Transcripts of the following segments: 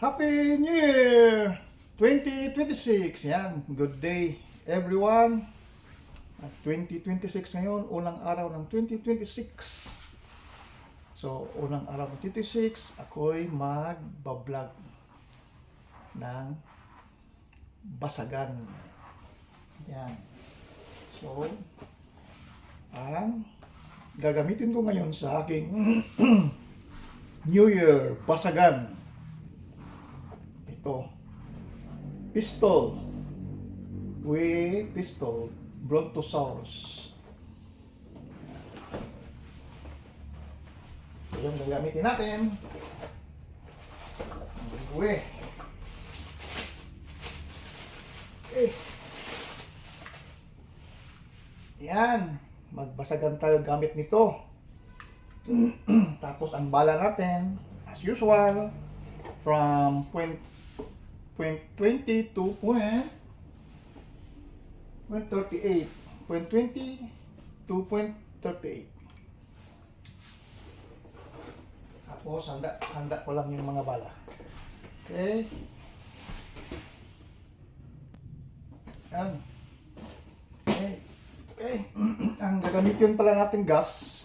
Happy New Year 2026. Yan, good day everyone. At 2026 ngayon, unang araw ng 2026. So, unang araw ng 2026, ako'y magbablog ng basagan. Yan. So, ang gagamitin ko ngayon sa aking New Year basagan. Ito, pistol Brontosaurus. Ito yung gagamitin natin. Yan, magbasagan tayo gamit nito. Tapos ang bala natin, as usual, from point 20 to point 38. Point 20 to point 38. Tapos handa ko lang yung mga bala. Okay. Yan. Okay. Ang gagamitin pala natin gas,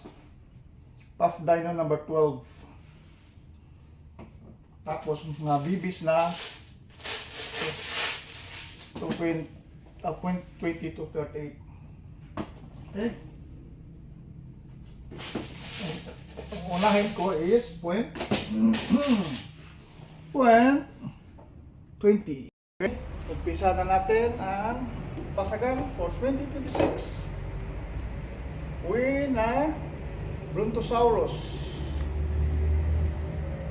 Puff Dino number 12. Tapos mga BBs na 0.20 to 38. Okay. Ang unahin ko is point 20. Okay. Umpisa na natin ang basagan for 2026. Uwi na Brontosaurus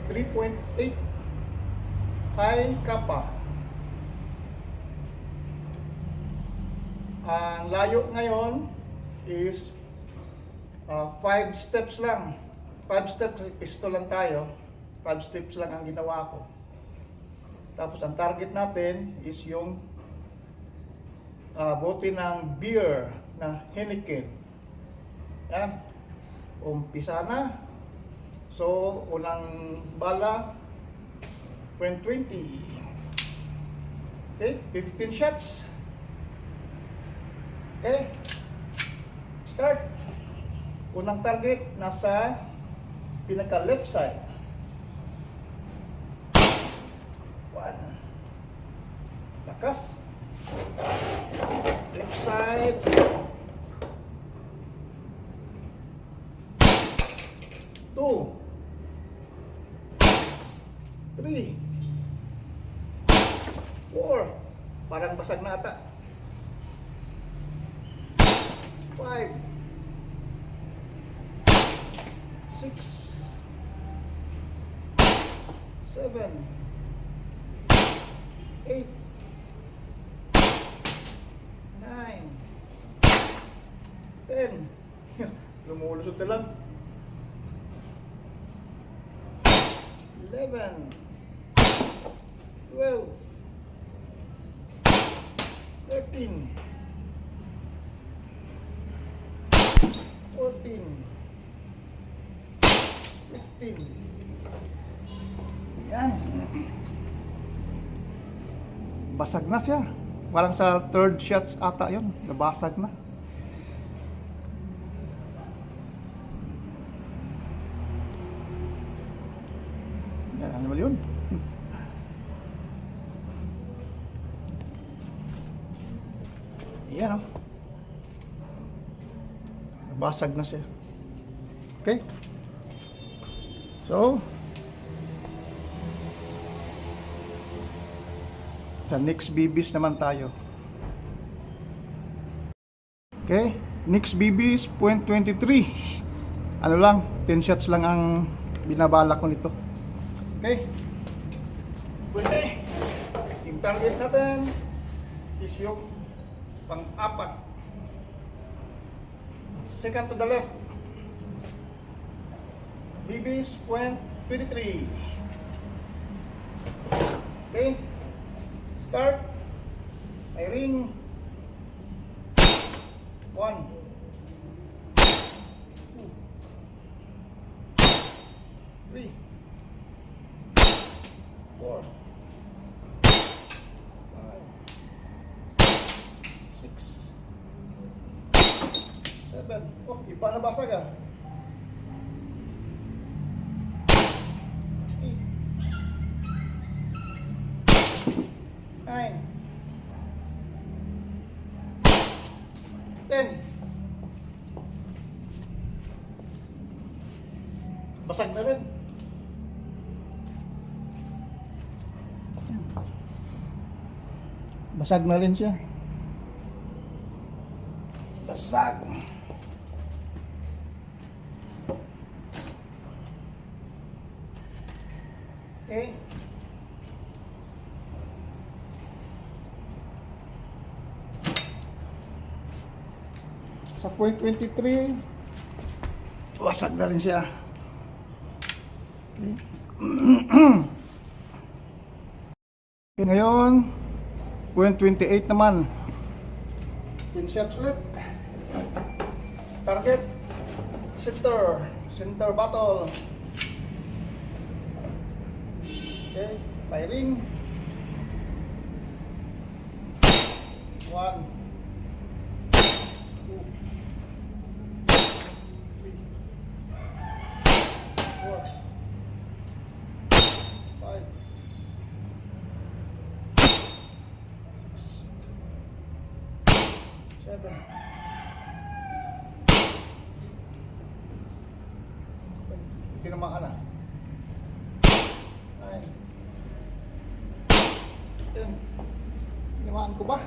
3.8 high kappa. Ang layo ngayon is 5 steps lang. 5 steps, pistol lang tayo. 5 steps lang ang ginawa ko. Tapos ang target natin is yung bote ng beer na Heineken. Yan. Umpisa na. So, unang bala, 20. Okay, 15 shots. Okay, start. Unang target, nasa pinaka left side. 1. Lakas. Left side. 2. 3. 4. Parang basag na ata. 5. 6. 7. 8. 9. 10. Lumulusot na lang. 11. 12. 13. 14. 15. Yan. Basag na siya. Parang sa third shots ata yun. Nabasag na. Yan, ano ba yun? Yan, oh. Basag na siya. Okay? So, sa next BBs naman tayo. Okay? Next BBs, point 23. Ano lang, 10 shots lang ang binabala ko nito. Okay? Pwede. Yung target natin is yung pang-apat. Second to the left. BBs, point 23. Okay? Start. Firing. 1. 2. 3. 4, 5, 6, 7. Oh, iba na basag ah. 8, 9, 10. Basag na rin. Basag na rin siya. Basag. Okay. Sa point 23, basag na rin siya. Okay. Okay, ngayon, point 28 naman. Pin shots ulit. Target. Center battle. Okay, firing. 1, 2, 3, 4, 5, 6, 7. Tinamaan na. 9, 10. Tinamaan ko ba?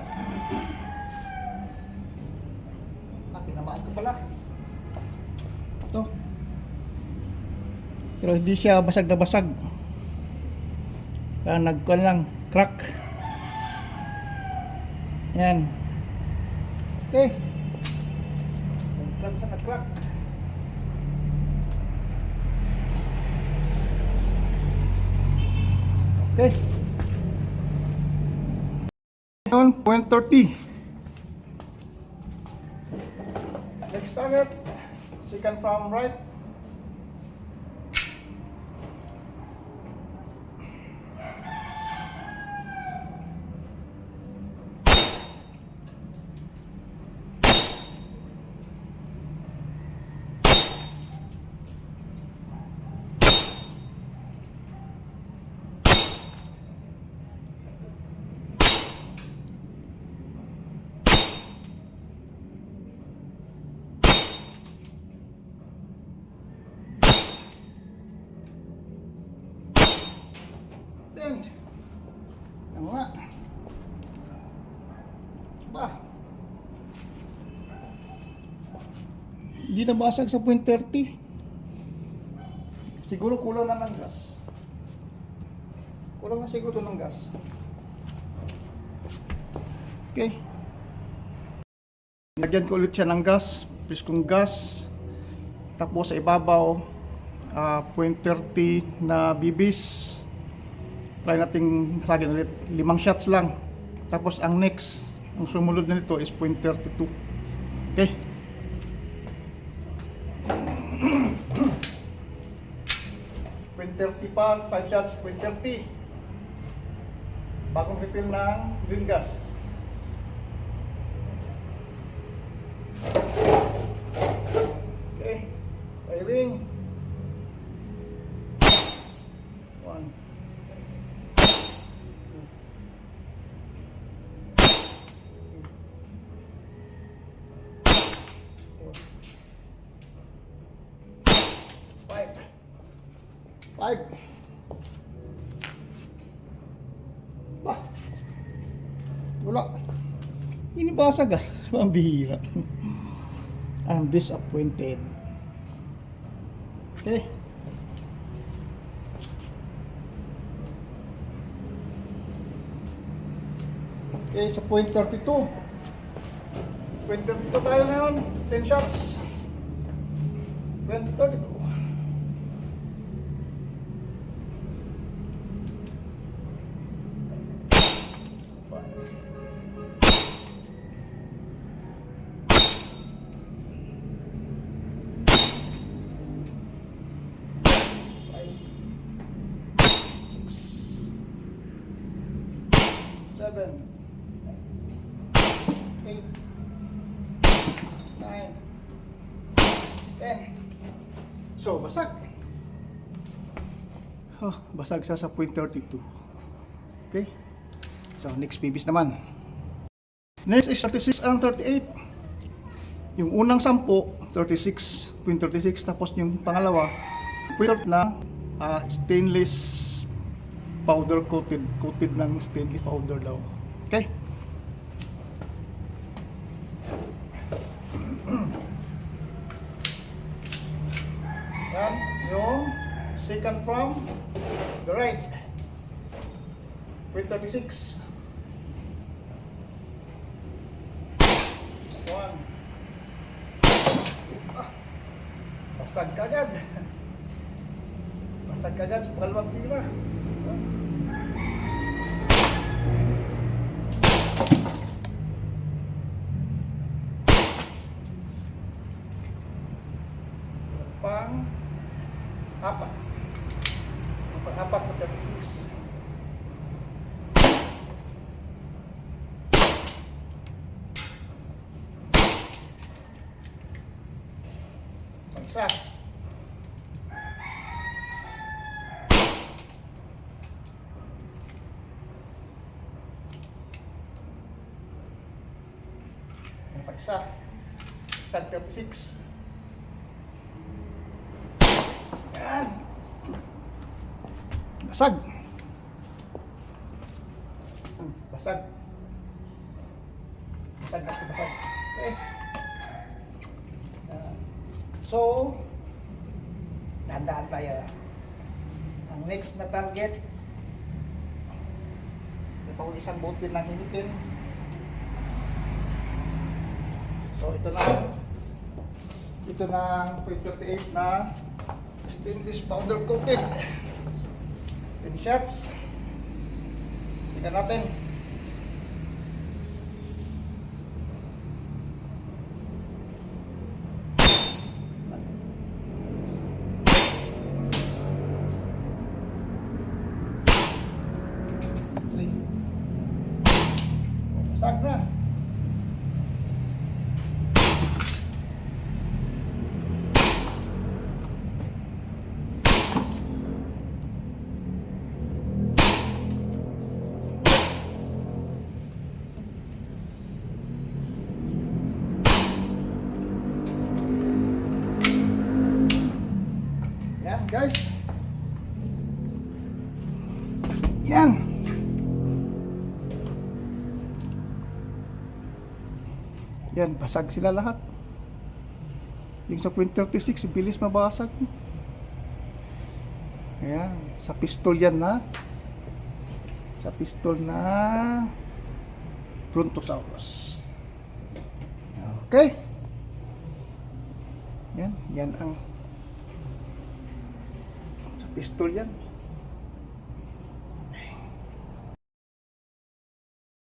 Tinamaan ko pala. Ito. Pero hindi siya basag na basag. Kaya nagkuhan lang, crack. Yan. Okay. Nag-crack sa nag-crack. Okay. Ngayon, point 30. Next target, second from right. Ano nga? Ba? Hindi na basag sa point 30. Siguro kulang na ng gas. Kulang na siguro ito ng gas. Okay. Lagyan ko ulit siya ng gas. Piskong gas. Tapos sa ibabaw, point 30 na bibis. Try nating basagin ulit. 5 shots lang. Tapos ang next, ang sumunod na nito is point 32. Okay. Point 30 pa, 5 shots, point 30. Bagong refill ng green gas. Okay. Firing. 1, 5. Bah. Wala. Inibasag ah. Ang bihira. I'm disappointed. Okay. Okay, sa point 32. Point 32 tayo ngayon. 10 shots. Point 32. 7, 8, 9, 10. So, basag. Oh, basag siya sa .32. Okay. So, next babies naman. Next is 36 and 38. Yung unang 10, 36.36. Tapos yung pangalawa, na stainless powder coated. Coated ng stainless powder daw. Okay. Yan, yung second from the right. 36. 1. Basag kagad. Basag kagad sa pangalawang tira. Pang apat. Pang apat na 36. Pang isa. Pang isa. Pang 36. Yan. Basag. Basag. Basag at basag. Okay. So, dahan-dahan tayo. Ang next na target, ito pa isang bote ng hinipin. So, ito na 38 na stainless powder coated. 10 shots. Tingnan natin. Basag na. Yan guys. Yan. Yan, basag sila lahat. Yung sa .36, bilis mabasag. Ayan, sa pistol yan na. Sa pistol na Brontosaurus. Okay. Yan ang sa pistol yan.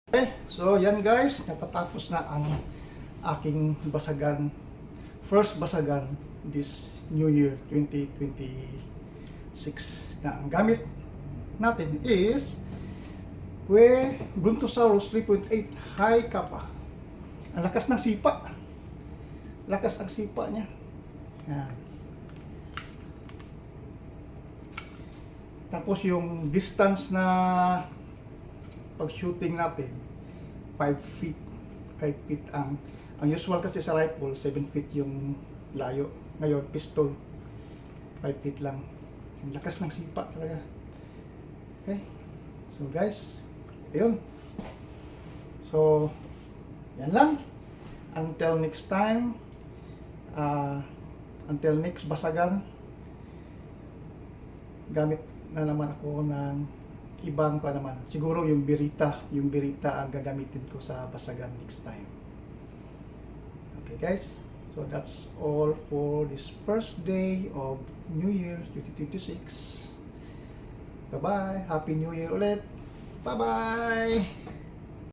Okay, so yan guys, natatapos na ang aking basagan, first basagan this New Year 2026 na ang gamit natin is Brontosaurus 3.8 high kappa. Ang lakas ng sipa. Lakas ang sipa niya. Yan. Tapos yung distance na pag shooting natin 5 feet. 5 feet ang usual kasi sa rifle 7 feet yung layo. Ngayon pistol 5 feet lang. Ang lakas ng sipa talaga. Okay. So guys, ito yun. So yan lang. Until next time, until next basagan, gamit na naman ako ng ibang pa naman. Siguro yung Beretta ang gagamitin ko sa basagan next time. Okay guys, so that's all for this first day of New Year 2026. Bye bye, Happy New Year ulit. Bye bye.